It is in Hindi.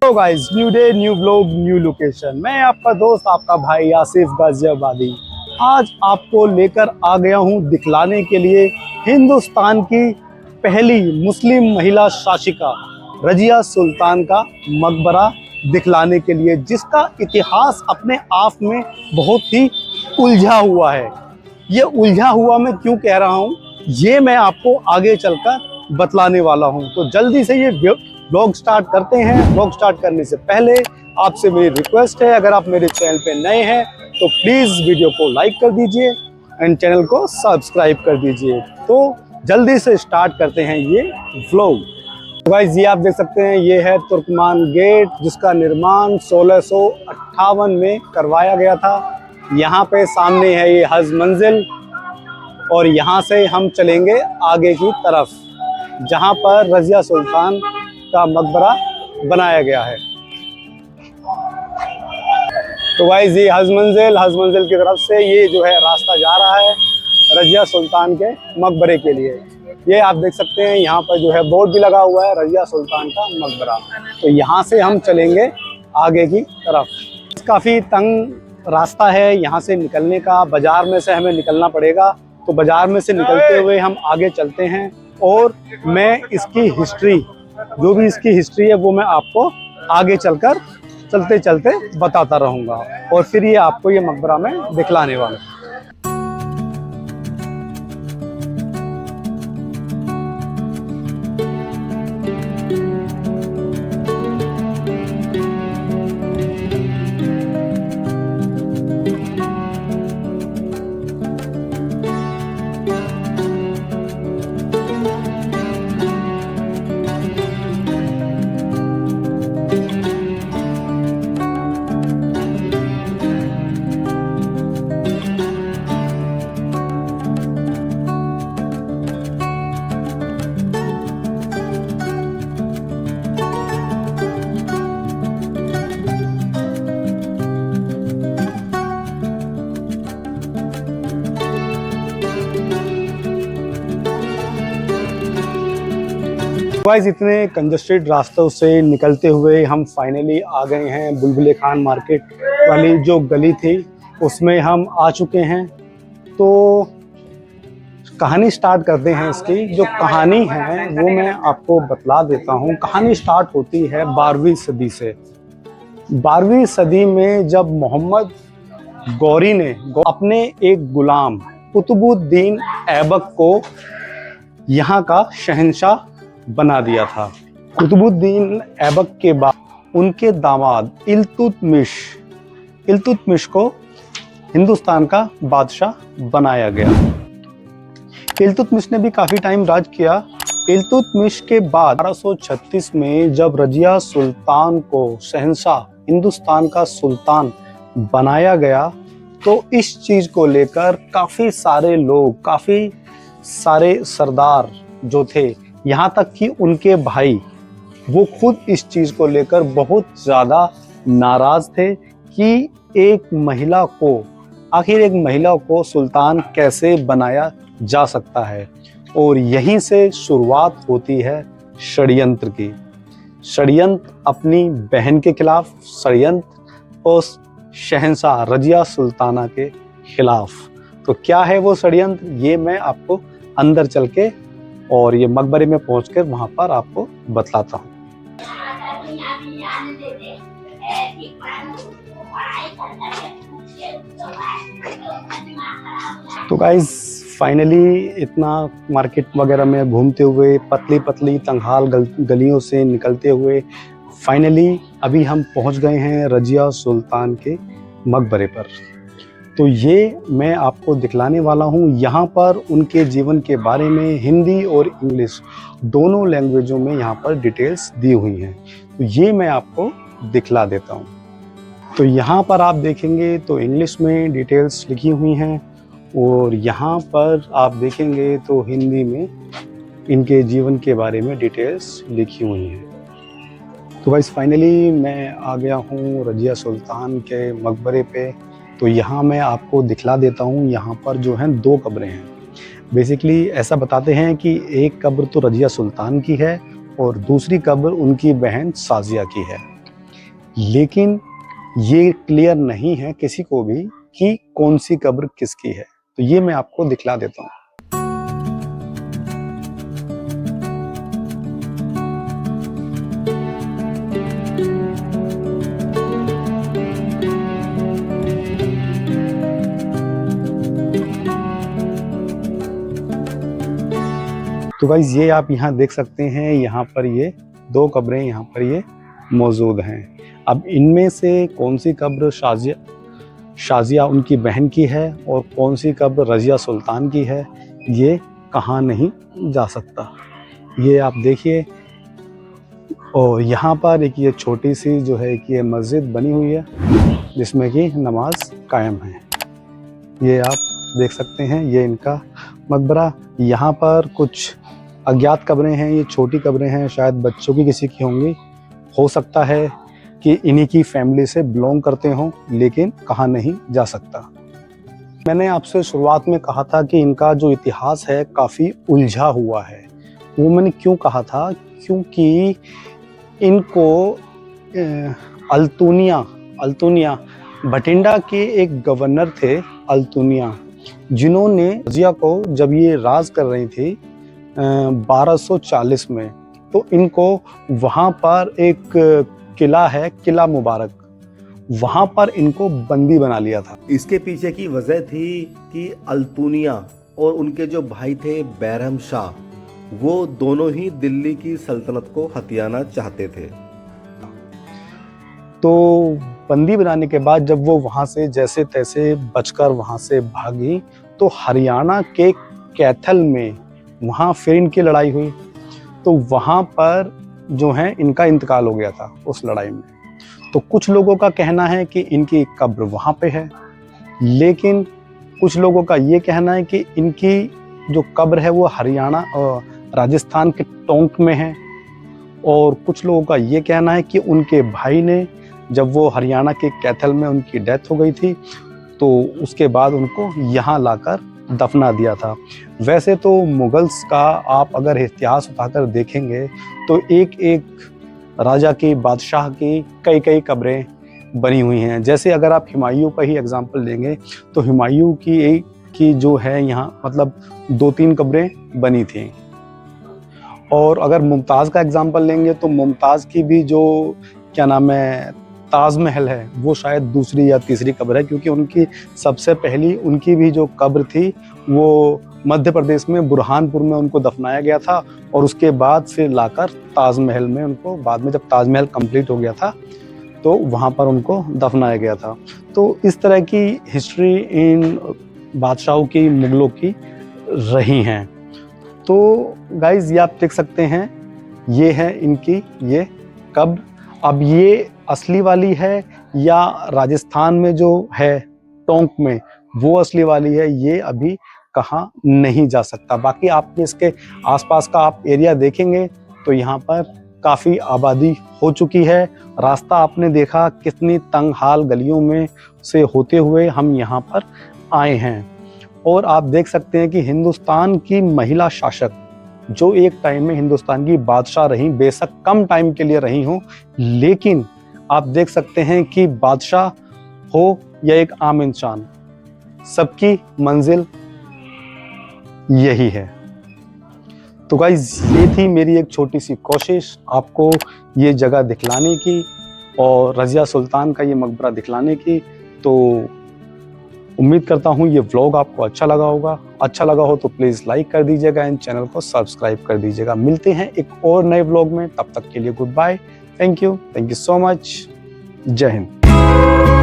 तो guys, new day, new blog, new location. मैं आपका दोस्त, आपका भाई आसिफ गाजियाबादी आज आपको लेकर आ गया हूं दिखलाने के लिए हिंदुस्तान की पहली मुस्लिम महिला शासिका रजिया सुल्तान का मकबरा दिखलाने के लिए, जिसका इतिहास अपने आप में बहुत ही उलझा हुआ है। ये उलझा हुआ मैं क्यों कह रहा हूँ, ये मैं आपको आगे चलकर बतलाने वाला हूँ। तो जल्दी से ये ब्लॉग स्टार्ट करते हैं। ब्लॉग स्टार्ट करने से पहले आपसे मेरी रिक्वेस्ट है, अगर आप मेरे चैनल पे नए हैं तो प्लीज़ वीडियो को लाइक कर दीजिए एंड चैनल को सब्सक्राइब कर दीजिए। तो जल्दी से स्टार्ट करते हैं ये व्लॉग। तो गाइस, ये आप देख सकते हैं, ये है तुर्कमान गेट, जिसका निर्माण 1658 में करवाया गया था। यहाँ पे सामने है ये हज मंजिल और यहाँ से हम चलेंगे आगे की तरफ, जहाँ पर रजिया सुल्तान का मकबरा बनाया गया है। तो गाइस, ये हज मंजिल की तरफ से ये जो है रास्ता जा रहा है रजिया सुल्तान के मकबरे के लिए। ये आप देख सकते हैं, यहाँ पर जो है बोर्ड भी लगा हुआ है रजिया सुल्तान का मकबरा। तो यहाँ से हम चलेंगे आगे की तरफ। काफ़ी तंग रास्ता है यहाँ से निकलने का, बाजार में से हमें निकलना पड़ेगा। तो बाजार में से निकलते हुए हम आगे चलते हैं और मैं इसकी हिस्ट्री, जो भी इसकी हिस्ट्री है वो मैं आपको आगे चलकर चलते चलते बताता रहूँगा और फिर ये आपको ये मकबरा में दिखलाने वाला हूँ। गाइस, इतने कंजस्टेड रास्तों से निकलते हुए हम फाइनली आ गए हैं बुलबुल खान मार्केट वाली जो गली थी, उसमें हम आ चुके हैं। तो कहानी स्टार्ट करते हैं। इसकी जो कहानी है वो मैं आपको बतला देता हूँ। कहानी स्टार्ट होती है 12वीं सदी से। 12वीं सदी में जब मोहम्मद गौरी ने अपने एक गुलाम कुतुबुद्दीन ऐबक को यहाँ का शहंशाह बना दिया था। कुतुबुद्दीन ऐबक के बाद उनके दामाद इल्तुतमिश को हिंदुस्तान का बादशाह बनाया गया। इल्तुतमिश ने भी काफी टाइम राज किया। इल्तुतमिश के बाद 1236 में जब रजिया सुल्तान को शहंशाह, हिंदुस्तान का सुल्तान बनाया गया, तो इस चीज को लेकर काफी सारे लोग, काफी सारे सरदार जो थे, यहाँ तक कि उनके भाई, वो खुद इस चीज़ को लेकर बहुत ज़्यादा नाराज़ थे कि एक महिला को सुल्तान कैसे बनाया जा सकता है। और यहीं से शुरुआत होती है षड्यंत्र की। षड्यंत्र अपनी बहन के खिलाफ, षड्यंत्र और शहंशाह रजिया सुल्ताना के खिलाफ। तो क्या है वो षड्यंत्र, ये मैं आपको अंदर चल के और ये मकबरे में पहुंचकर वहां पर आपको बतलाता हूँ। तो गाइस, फाइनली इतना मार्केट वगैरह में घूमते हुए, पतली पतली तंगहाल गलियों से निकलते हुए फाइनली अभी हम पहुंच गए हैं रजिया सुल्तान के मकबरे पर। तो ये मैं आपको दिखलाने वाला हूँ। यहाँ पर उनके जीवन के बारे में हिंदी और इंग्लिश दोनों लैंग्वेजों में यहाँ पर डिटेल्स दी हुई हैं। तो ये मैं आपको दिखला देता हूँ। तो यहाँ पर आप देखेंगे तो इंग्लिश में डिटेल्स लिखी हुई हैं और यहाँ पर आप देखेंगे तो हिंदी में इनके जीवन के बारे में डिटेल्स लिखी हुई हैं। तो गाइस, फाइनली मैं आ गया हूँ रजिया सुल्तान के मकबरे पे। तो यहाँ मैं आपको दिखला देता हूँ। यहाँ पर जो हैं 2 कब्रें हैं। बेसिकली ऐसा बताते हैं कि एक कब्र तो रजिया सुल्तान की है और दूसरी कब्र उनकी बहन साजिया की है। लेकिन ये क्लियर नहीं है किसी को भी कि कौन सी कब्र किसकी है। तो ये मैं आपको दिखला देता हूँ। तो गाइस ये आप यहाँ देख सकते हैं, यहाँ पर ये 2 कब्रें यहाँ पर ये मौजूद हैं। अब इनमें से कौन सी कब्र शाजिया उनकी बहन की है और कौन सी कब्र रज़िया सुल्तान की है, ये कहाँ नहीं जा सकता। ये आप देखिए। और यहाँ पर एक ये छोटी सी जो है कि ये मस्जिद बनी हुई है जिसमें कि नमाज कायम है। ये आप देख सकते हैं, ये इनका मकबरा। यहाँ पर कुछ अज्ञात कब्रें हैं, ये छोटी कब्रें हैं, शायद बच्चों की किसी की होंगी। हो सकता है कि इन्हीं की फैमिली से बिलोंग करते हों, लेकिन कहा नहीं जा सकता। मैंने आपसे शुरुआत में कहा था कि इनका जो इतिहास है काफ़ी उलझा हुआ है। वो मैंने क्यों कहा था, क्योंकि इनको अल्तुनिया भटिंडा के एक गवर्नर थे अल्तुनिया, जिन्होंने रज़िया को, जब ये राज कर रही थी 1240 में, तो इनको वहाँ पर एक किला है, किला मुबारक, वहाँ पर इनको बंदी बना लिया था। इसके पीछे की वजह थी कि अल्तुनिया और उनके जो भाई थे बैरम शाह, वो दोनों ही दिल्ली की सल्तनत को हथियाना चाहते थे। तो बंदी बनाने के बाद जब वो वहाँ से जैसे तैसे बचकर वहाँ से भागी, तो हरियाणा के कैथल में वहाँ फिर इनकी लड़ाई हुई। तो वहाँ पर जो है इनका इंतकाल हो गया था उस लड़ाई में। तो कुछ लोगों का कहना है कि इनकी कब्र वहाँ पे है, लेकिन कुछ लोगों का ये कहना है कि इनकी जो कब्र है वो हरियाणा और राजस्थान के टोंक में है। और कुछ लोगों का ये कहना है कि उनके भाई ने, जब वो हरियाणा के कैथल में उनकी डेथ हो गई थी, तो उसके बाद उनको यहाँ लाकर दफना दिया था। वैसे तो मुगल्स का आप अगर इतिहास उठाकर देखेंगे तो एक एक राजा की, बादशाह की कई कई कब्रें बनी हुई हैं। जैसे अगर आप हुमायूं का ही एग्जाम्पल लेंगे तो हुमायूं की जो है यहाँ मतलब 2-3 कब्रें बनी थी। और अगर मुमताज़ का एग्जाम्पल लेंगे तो मुमताज़ की भी जो क्या नाम है ताजमहल है, वो शायद दूसरी या तीसरी कब्र है, क्योंकि उनकी सबसे पहली उनकी भी जो कब्र थी वो मध्य प्रदेश में बुरहानपुर में उनको दफनाया गया था। और उसके बाद फिर लाकर ताजमहल में उनको, बाद में जब ताजमहल कंप्लीट हो गया था तो वहाँ पर उनको दफनाया गया था। तो इस तरह की हिस्ट्री इन बादशाहों की, मुगलों की रही हैं। तो गाइज ये आप देख सकते हैं, ये है इनकी ये कब्र। अब ये असली वाली है या राजस्थान में जो है टोंक में वो असली वाली है, ये अभी कहा नहीं जा सकता। बाकी आप इसके आसपास का आप एरिया देखेंगे तो यहाँ पर काफ़ी आबादी हो चुकी है। रास्ता आपने देखा कितनी तंग हाल गलियों में से होते हुए हम यहाँ पर आए हैं। और आप देख सकते हैं कि हिंदुस्तान की महिला शासक जो एक टाइम में हिंदुस्तान की बादशाह रही, बेशक कम टाइम के लिए रही हों, लेकिन आप देख सकते हैं कि बादशाह हो या एक आम इंसान, सबकी मंजिल यही है। तो गाइज ये थी मेरी एक छोटी सी कोशिश आपको ये जगह दिखलाने की और रज़िया सुल्तान का ये मकबरा दिखलाने की। तो उम्मीद करता हूँ ये व्लॉग आपको अच्छा लगा होगा। अच्छा लगा हो तो प्लीज़ लाइक कर दीजिएगा, इन चैनल को सब्सक्राइब कर दीजिएगा। मिलते हैं एक और नए व्लॉग में, तब तक के लिए goodbye. Thank you so much. जय हिंद।